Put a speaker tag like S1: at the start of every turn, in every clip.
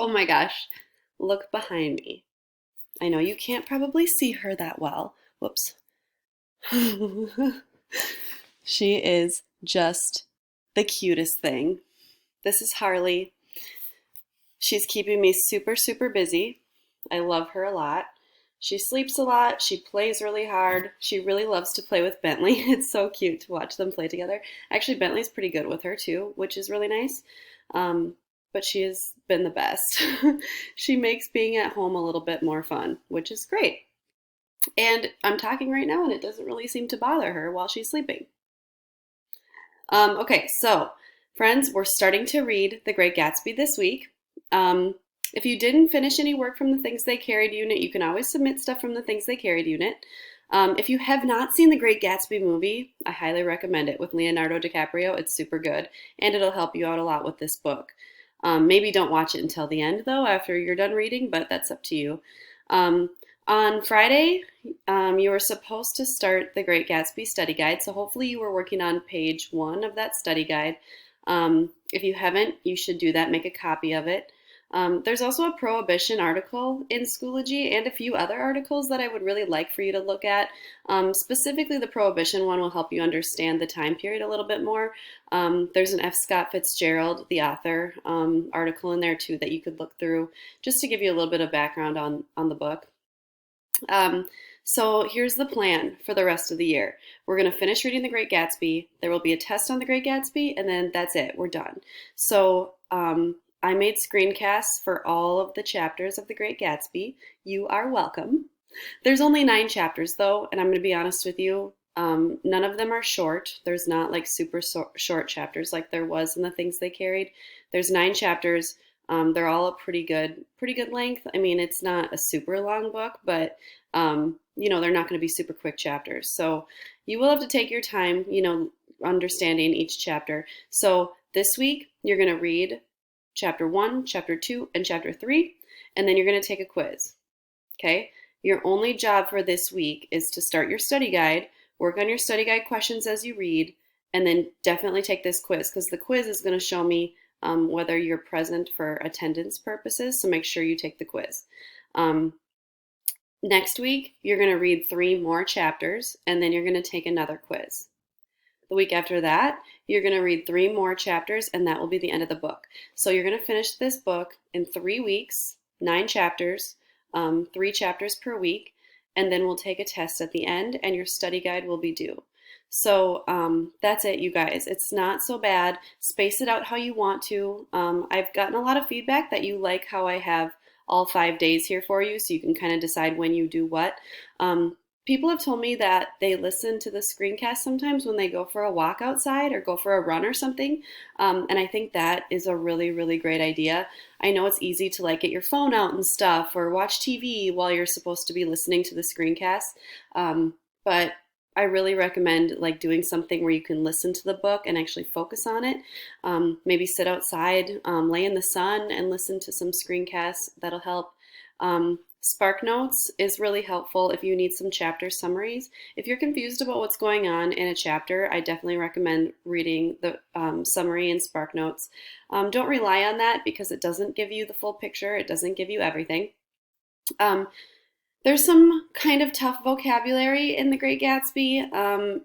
S1: Oh my gosh, look behind me. I know you can't probably see her that well. Whoops. She is just the cutest thing. This is Harley. She's keeping me super, super busy. I love her a lot. She sleeps a lot. She plays really hard. She really loves to play with Bentley. It's so cute to watch them play together. Actually, Bentley's pretty good with her too, which is really nice. Um, but she has been the best. She makes being at home a little bit more fun, which is great. And I'm talking right now, and it doesn't really seem to bother her while she's sleeping. Okay, so friends, we're starting to read The Great Gatsby this week. Um, if you didn't finish any work from the Things They Carried unit, you can always submit stuff from the Things They Carried unit. If you have not seen The Great Gatsby movie, I highly recommend it with Leonardo DiCaprio. It's super good, and it'll help you out a lot with this book. Maybe don't watch it until the end, though, after you're done reading, but that's up to you. Um, on Friday, you were supposed to start the Great Gatsby study guide, so hopefully you were working on page 1 of that study guide. If you haven't, you should do that, make a copy of it. There's also a prohibition article in Schoology and a few other articles that I would really like for you to look at. Specifically, the prohibition one will help you understand the time period a little bit more. There's an F. Scott Fitzgerald, the author, article in there too that you could look through just to give you a little bit of background on the book. So here's the plan for the rest of the year. We're going to finish reading The Great Gatsby. There will be a test on The Great Gatsby, and then that's it. We're done. So I made screencasts for all of the chapters of The Great Gatsby. You are welcome. There's only 9 chapters, though, and I'm going to be honest with you. None of them are short. There's not like super short chapters like there was in the Things They Carried. There's 9 chapters. They're all a pretty good length. I mean, it's not a super long book, but they're not going to be super quick chapters. So you will have to take your time, understanding each chapter. So this week you're going to read chapter 1, chapter 2, and chapter 3, and then you're going to take a quiz. Okay? Your only job for this week is to start your study guide, work on your study guide questions as you read, and then definitely take this quiz because the quiz is going to show me whether you're present for attendance purposes, so make sure you take the quiz. Next week, you're going to read 3 more chapters, and then you're going to take another quiz. The week after that, you're going to read 3 more chapters, and that will be the end of the book. So you're going to finish this book in 3 weeks, 9 chapters, 3 chapters per week, and then we'll take a test at the end, and your study guide will be due. So that's it, you guys. It's not so bad. Space it out how you want to. I've gotten a lot of feedback that you like how I have all 5 days here for you, so you can kind of decide when you do what. People have told me that they listen to the screencast sometimes when they go for a walk outside or go for a run or something. And I think that is a really, really great idea. I know it's easy to like get your phone out and stuff or watch TV while you're supposed to be listening to the screencast. But I really recommend like doing something where you can listen to the book and actually focus on it. Maybe sit outside, lay in the sun and listen to some screencasts. That'll help. Spark Notes is really helpful if you need some chapter summaries. If you're confused about what's going on in a chapter, I definitely recommend reading the summary in Spark Notes. Don't rely on that because it doesn't give you the full picture. It doesn't give you everything. There's some kind of tough vocabulary in The Great Gatsby,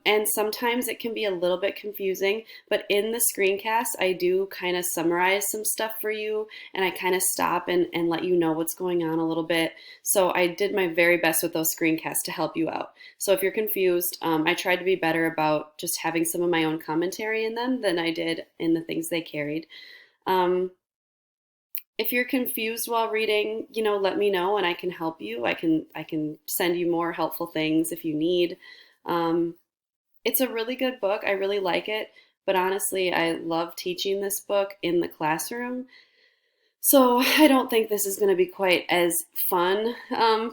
S1: and sometimes it can be a little bit confusing, but in the screencast, I do kind of summarize some stuff for you, and I kind of stop and let you know what's going on a little bit. So I did my very best with those screencasts to help you out. So if you're confused, I tried to be better about just having some of my own commentary in them than I did in the Things They Carried. If you're confused while reading, let me know and I can help you. I can send you more helpful things if you need. It's a really good book. I really like it. But honestly, I love teaching this book in the classroom. So I don't think this is going to be quite as fun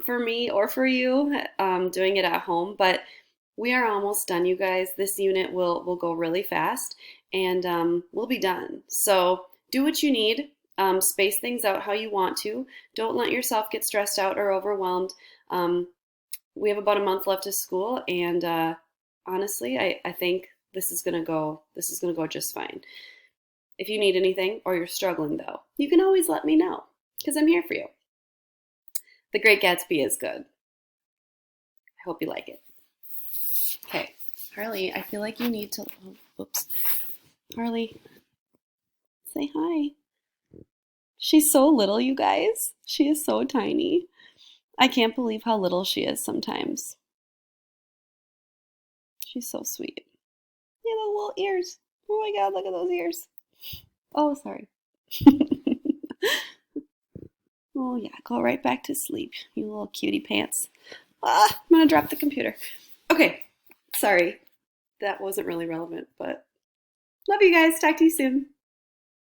S1: for me or for you doing it at home. But we are almost done, you guys. This unit will go really fast and we'll be done. So do what you need. Space things out how you want to. Don't let yourself get stressed out or overwhelmed. We have about a month left of school, and honestly, I think this is gonna go just fine. If you need anything or you're struggling though, you can always let me know. because I'm here for you. The Great Gatsby is good. I hope you like it. Okay, Harley, I feel like you need to, oops. Harley, say hi. She's so little, you guys. She is so tiny. I can't believe how little she is sometimes. She's so sweet. Look at those little ears. Oh my God, look at those ears. Oh, sorry. Oh yeah, go right back to sleep, you little cutie pants. Ah, I'm gonna drop the computer. Okay, sorry. That wasn't really relevant, but love you guys. Talk to you soon.